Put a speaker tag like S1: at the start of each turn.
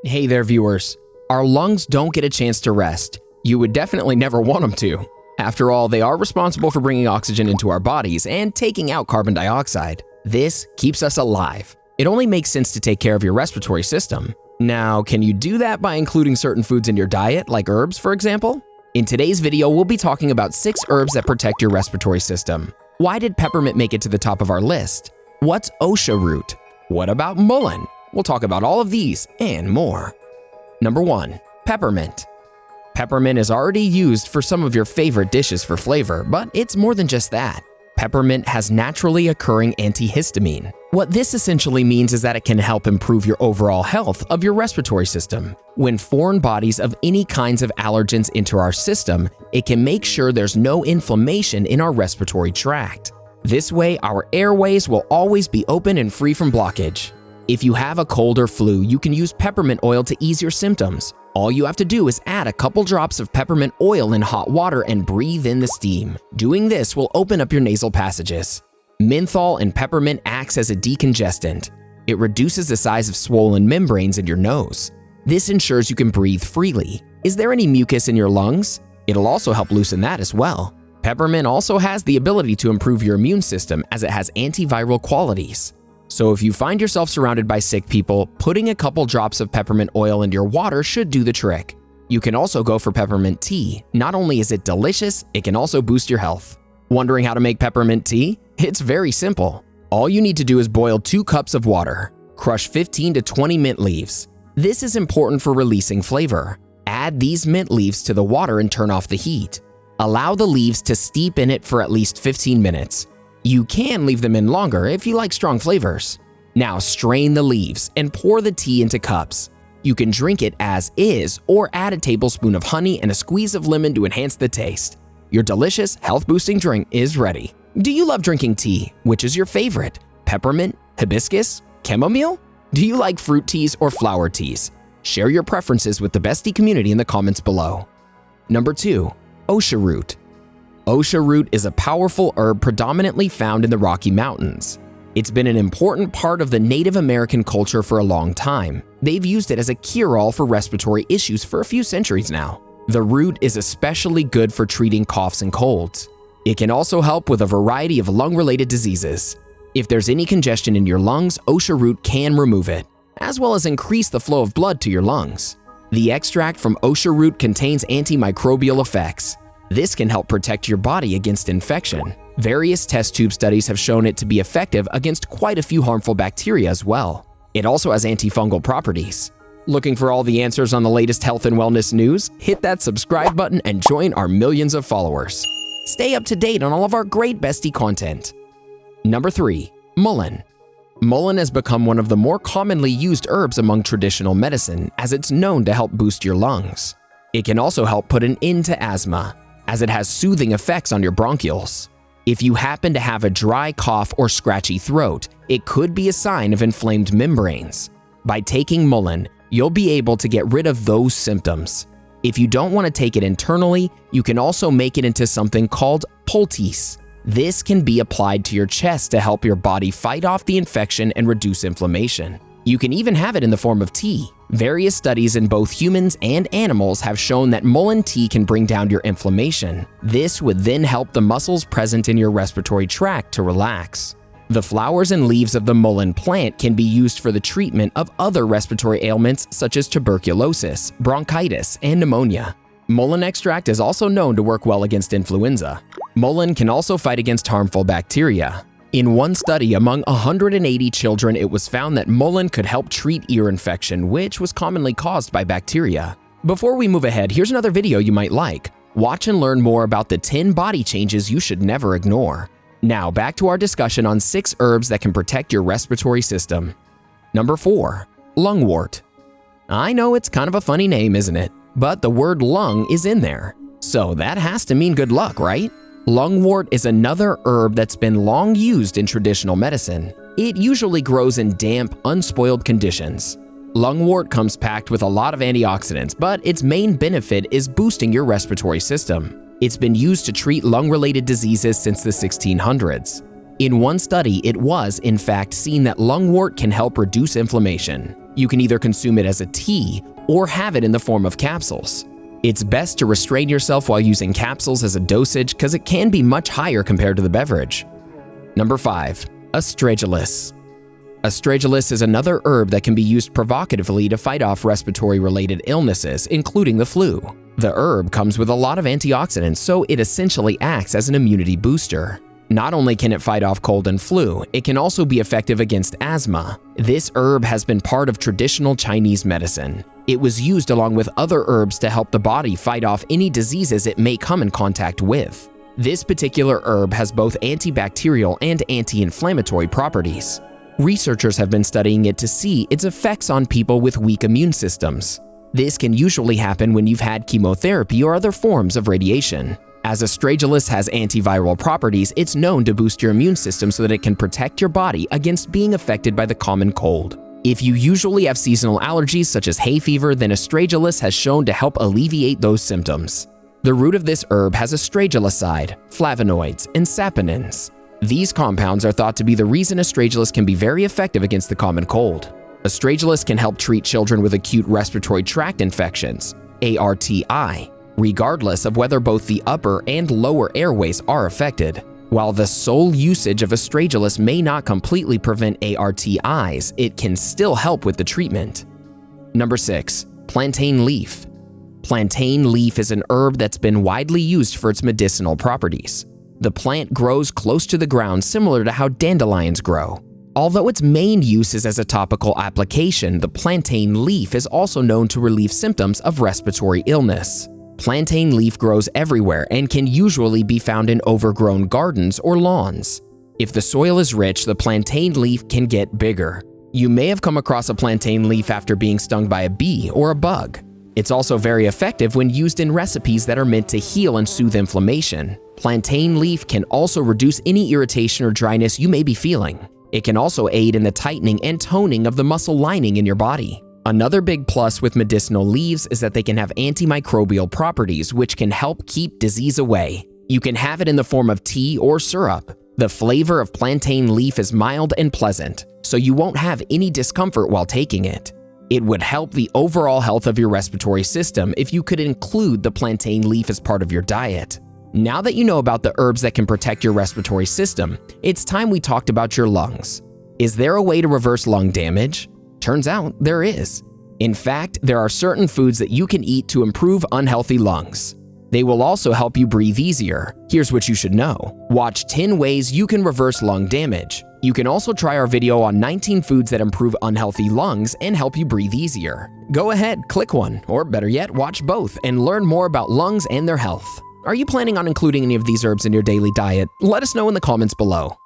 S1: Hey there, viewers. Our lungs don't get a chance to rest. You would definitely never want them to. After all, they are responsible for bringing oxygen into our bodies and taking out carbon dioxide. This keeps us alive. It only makes sense to take care of your respiratory system. Now, can you do that by including certain foods in your diet, like herbs, for example? In today's video, we'll be talking about 6 herbs that protect your respiratory system. Why did peppermint make it to the top of our list? What's Osha Root? What about Mullein? We'll talk about all of these and more. Number 1. Peppermint. Peppermint is already used for some of your favorite dishes for flavor, but it's more than just that. Peppermint has naturally occurring antihistamine. What this essentially means is that it can help improve your overall health of your respiratory system. When foreign bodies of any kinds of allergens enter our system, it can make sure there's no inflammation in our respiratory tract. This way, our airways will always be open and free from blockage. If you have a cold or flu, you can use peppermint oil to ease your symptoms. All you have to do is add a couple drops of peppermint oil in hot water and breathe in the steam. Doing this will open up your nasal passages. Menthol and peppermint acts as a decongestant. It reduces the size of swollen membranes in your nose. This ensures you can breathe freely. Is there any mucus in your lungs? It'll also help loosen that as well. Peppermint also has the ability to improve your immune system as it has antiviral qualities. So if you find yourself surrounded by sick people, putting a couple drops of peppermint oil into your water should do the trick. You can also go for peppermint tea. Not only is it delicious, it can also boost your health. Wondering how to make peppermint tea? It's very simple. All you need to do is boil 2 cups of water. Crush 15 to 20 mint leaves. This is important for releasing flavor. Add these mint leaves to the water and turn off the heat. Allow the leaves to steep in it for at least 15 minutes. You can leave them in longer if you like strong flavors. Now strain the leaves and pour the tea into cups. You can drink it as is or add a tablespoon of honey and a squeeze of lemon to enhance the taste. Your delicious, health-boosting drink is ready. Do you love drinking tea? Which is your favorite? Peppermint, hibiscus, chamomile? Do you like fruit teas or flower teas? Share your preferences with the Bestie community in the comments below. Number 2. Osha Root. Osha Root is a powerful herb predominantly found in the Rocky Mountains. It's been an important part of the Native American culture for a long time. They've used it as a cure-all for respiratory issues for a few centuries now. The root is especially good for treating coughs and colds. It can also help with a variety of lung-related diseases. If there's any congestion in your lungs, Osha Root can remove it, as well as increase the flow of blood to your lungs. The extract from Osha Root contains antimicrobial effects. This can help protect your body against infection. Various test tube studies have shown it to be effective against quite a few harmful bacteria as well. It also has antifungal properties. Looking for all the answers on the latest health and wellness news? Hit that subscribe button and join our millions of followers. Stay up to date on all of our great Bestie content. Number 3. Mullein. Mullein has become one of the more commonly used herbs among traditional medicine, as it's known to help boost your lungs. It can also help put an end to asthma, as it has soothing effects on your bronchioles. If you happen to have a dry cough or scratchy throat, it could be a sign of inflamed membranes. By taking mullein, you'll be able to get rid of those symptoms. If you don't want to take it internally, you can also make it into something called poultice. This can be applied to your chest to help your body fight off the infection and reduce inflammation. You can even have it in the form of tea. Various studies in both humans and animals have shown that mullein tea can bring down your inflammation. This would then help the muscles present in your respiratory tract to relax. The flowers and leaves of the mullein plant can be used for the treatment of other respiratory ailments such as tuberculosis, bronchitis, and pneumonia. Mullein extract is also known to work well against influenza. Mullein can also fight against harmful bacteria. In one study among 180 children, it was found that mullein could help treat ear infection, which was commonly caused by bacteria. Before we move ahead, here's another video you might like. Watch and learn more about the 10 body changes you should never ignore. Now back to our discussion on 6 herbs that can protect your respiratory system. Number 4. Lungwort. I know it's kind of a funny name, isn't it? But the word lung is in there, so that has to mean good luck, right? Lungwort is another herb that's been long used in traditional medicine. It usually grows in damp, unspoiled conditions. Lungwort comes packed with a lot of antioxidants, but its main benefit is boosting your respiratory system. It's been used to treat lung-related diseases since the 1600s. In one study, it was, in fact, seen that lungwort can help reduce inflammation. You can either consume it as a tea or have it in the form of capsules. It's best to restrain yourself while using capsules as a dosage because it can be much higher compared to the beverage. Number 5. Astragalus. Astragalus is another herb that can be used provocatively to fight off respiratory-related illnesses, including the flu. The herb comes with a lot of antioxidants, so it essentially acts as an immunity booster. Not only can it fight off cold and flu, it can also be effective against asthma. This herb has been part of traditional Chinese medicine. It was used along with other herbs to help the body fight off any diseases it may come in contact with. This particular herb has both antibacterial and anti-inflammatory properties. Researchers have been studying it to see its effects on people with weak immune systems. This can usually happen when you've had chemotherapy or other forms of radiation. As Astragalus has antiviral properties, it's known to boost your immune system so that it can protect your body against being affected by the common cold. If you usually have seasonal allergies such as hay fever, then Astragalus has shown to help alleviate those symptoms. The root of this herb has astragaloside, flavonoids, and saponins. These compounds are thought to be the reason Astragalus can be very effective against the common cold. Astragalus can help treat children with acute respiratory tract infections, ARTI, regardless of whether both the upper and lower airways are affected. While the sole usage of Astragalus may not completely prevent ARTIs, it can still help with the treatment. Number 6. Plantain Leaf. Plantain leaf is an herb that's been widely used for its medicinal properties. The plant grows close to the ground, similar to how dandelions grow. Although its main use is as a topical application, the plantain leaf is also known to relieve symptoms of respiratory illness. Plantain leaf grows everywhere and can usually be found in overgrown gardens or lawns. If the soil is rich, the plantain leaf can get bigger. You may have come across a plantain leaf after being stung by a bee or a bug. It's also very effective when used in recipes that are meant to heal and soothe inflammation. Plantain leaf can also reduce any irritation or dryness you may be feeling. It can also aid in the tightening and toning of the muscle lining in your body. Another big plus with medicinal leaves is that they can have antimicrobial properties which can help keep disease away. You can have it in the form of tea or syrup. The flavor of plantain leaf is mild and pleasant, so you won't have any discomfort while taking it. It would help the overall health of your respiratory system if you could include the plantain leaf as part of your diet. Now that you know about the herbs that can protect your respiratory system, it's time we talked about your lungs. Is there a way to reverse lung damage? Turns out there is. In fact, there are certain foods that you can eat to improve unhealthy lungs. They will also help you breathe easier. Here's what you should know. Watch 10 ways you can reverse lung damage. You can also try our video on 19 foods that improve unhealthy lungs and help you breathe easier. Go ahead, click one, or better yet, watch both and learn more about lungs and their health. Are you planning on including any of these herbs in your daily diet? Let us know in the comments below.